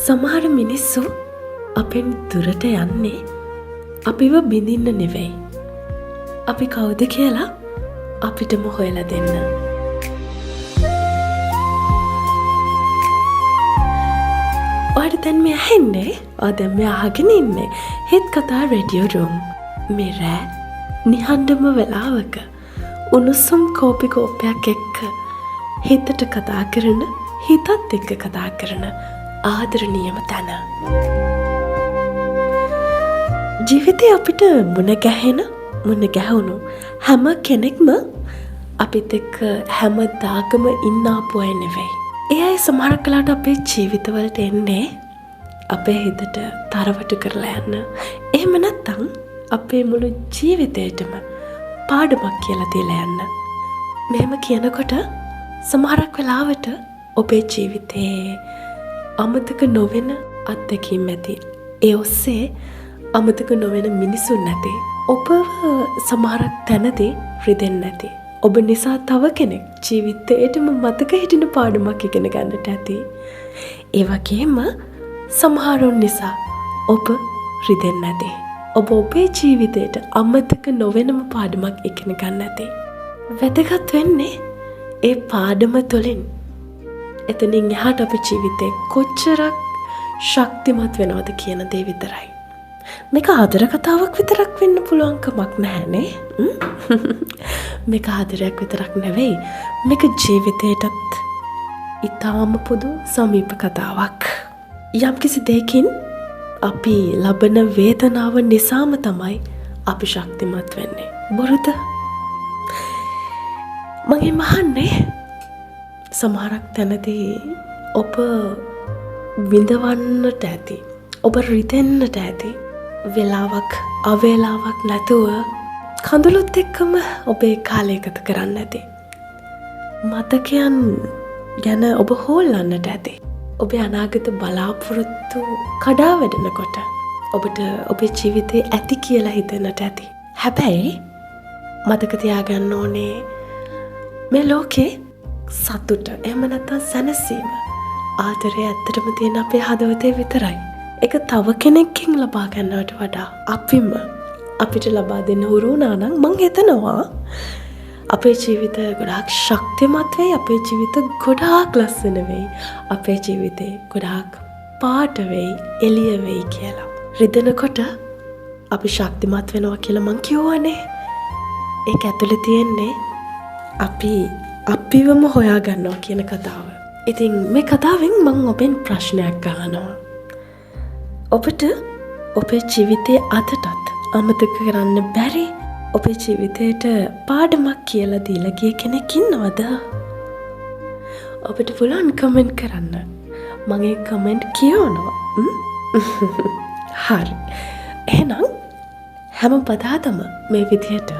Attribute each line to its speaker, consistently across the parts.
Speaker 1: සමහර මිනිස්සු අපෙන් දුරට යන්නේ අපිව බිඳින්න නෙවෙයි. අපි කවුද කියලා අපිටම හොයලා දෙන්න. ඔයාට දැන් මේ ඇහෙන්නේ? දැන් මේ අහගෙන ඉන්නේ හිත් කතා රේඩියෝ රූම්. මේ රෑ නිහඬම වෙලාවක උණුසුම් කෝපි කෝපයක් එක්ක හිතට කතා කරන, හිතත් එක්ක කතා කරන ආදරණීයම තැන. ජීවිතේ අපිට මුණ ගැහුණු හැම කෙනෙක්ම අපිත් එක්ක හැමදාකම ඉන්න ආපු අය නෙවෙයි. ඒ අය සමහර කලාට අපේ ජීවිතවලට එන්නේ අපේ හිතට තරවටු කරලා යන්න. එහෙම නැත්නම් අපේ මුළු ජීවිතේටම පාඩමක් කියලා දීලා යන්න. මෙහෙම කියනකොට සමහරක් වෙලාවට ඔබේ ජීවිතේ අමතක නොවෙන අත්දැකීම් ඇති. ඒ ඔස්සේ අමතක නොවෙන මිනිසුන් නැති. ඔබ සමහරක් තැනදී රිදෙන්නේ නැති. ඔබ නිසා තව කෙනෙක් ජීවිතේටම මතක හිටින පාඩමක් ඉගෙන ගන්නට ඇති. ඒ වගේම සමහරුන් නිසා ඔබ රිදෙන්නේ නැති. ඔබ ඔබේ ජීවිතේට අමතක නොවෙනම පාඩමක් ඉගෙන ගන්න ඇති. වැදගත් වෙන්නේ ඒ පාඩම තුළින් එතනින් එහාට අපේ ජීවිතේ කොච්චරක් ශක්තිමත් වෙනවද කියන දේ විතරයි. මේක ආදර කතාවක් විතරක් වෙන්න පුළුවන් කමක් නැහැනේ. මේක ආදරයක් විතරක් නෙවෙයි. මේක ජීවිතේටත් ඊටාම පොදු සමීප කතාවක්. යම්කිසි දෙයකින් අපි ලබන වේදනාව නිසාම තමයි අපි ශක්තිමත් වෙන්නේ. බොරුද? මගේ මහන්නේ සමහරක් තැනදී ඔබ විඳවන්නට ඇති. ඔබ රිදෙන්නට ඇති. වෙලාවක් අවේලාවක් නැතුව කඳුළුත් එක්කම ඔබේ කාලය ගත කරන්න ඇති. මතකයන් ගැන ඔබ හොල්ලන්නට ඇති. ඔබේ අනාගත බලාපොරොත්තු කඩා වැටෙනකොට ඔබට ඔබේ ජීවිතේ ඇති කියලා හිතෙන්නට ඇති. හැබැයි මතක තියාගන්න ඕනේ මේ ලෝකේ සතුට එහෙම නැත්නම් සැනසීම ආදරය ඇත්තටම තියෙන අපේ හදවතේ විතරයි. ඒක තව කෙනෙක්ගෙන් ලබා ගන්නවට වඩා අපිට ලබා දෙන්න හුරු වුණා නම් මං හිතනවා අපේ ජීවිත ගොඩාක් ශක්තිමත් වෙයි. අපේ ජීවිත ගොඩාක් ලස්සන වෙයි. අපේ ජීවිතේ ගොඩාක් පාට වෙයි, එළිය වෙයි කියලා. රිදෙනකොට අපි ශක්තිමත් වෙනවා කියලා මං කියවනේ. ඒක ඇතුලේ තියෙන්නේ අපිවම හොයා ගන්නවා කියන කතාව. ඉතින් මේ කතාවෙන් මං ඔබෙන් ප්‍රශ්නයක් අහනවා. ඔබට ඔබේ ජීවිතයේ අදටත් අමතක කරන්න බැරි ඔබේ ජීවිතයට පාඩමක් කියලා දීලා ගිය කෙනෙක් ඉන්නවද? ඔබට පුළුවන් කමෙන්ට් කරන්න. මම ඒ කමෙන්ට් කියවනවා. හරි. එහෙනම් හැම පදාතම මේ විදිහට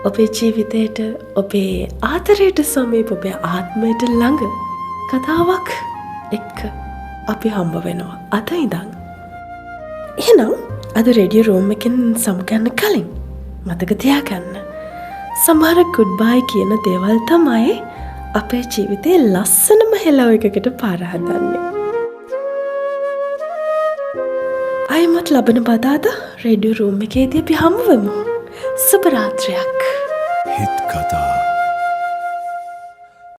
Speaker 1: ඔබේ ජීවිතයට, ඔබේ ආදරයට සමීප, ඔබේ ආත්මයට ළඟ කතාවක් එක්ක අපි හම්බ වෙනවා අද ඉඳන්. එහෙනම් අද රේඩියෝ රූම් එකෙන් සමුගන්න කලින් මතක තියාගන්න. සමහර ගුඩ් බයි කියන දේවල් තමයි අපේ ජීවිතේ ලස්සනම හෙලෝ එකකට පාර හදන්නේ. අයමත් ලබන බදාදා රේඩියෝ රූම් එකේදී අපි හමු වෙමු. සුබ රාත්‍රියක්.
Speaker 2: හිත් කතා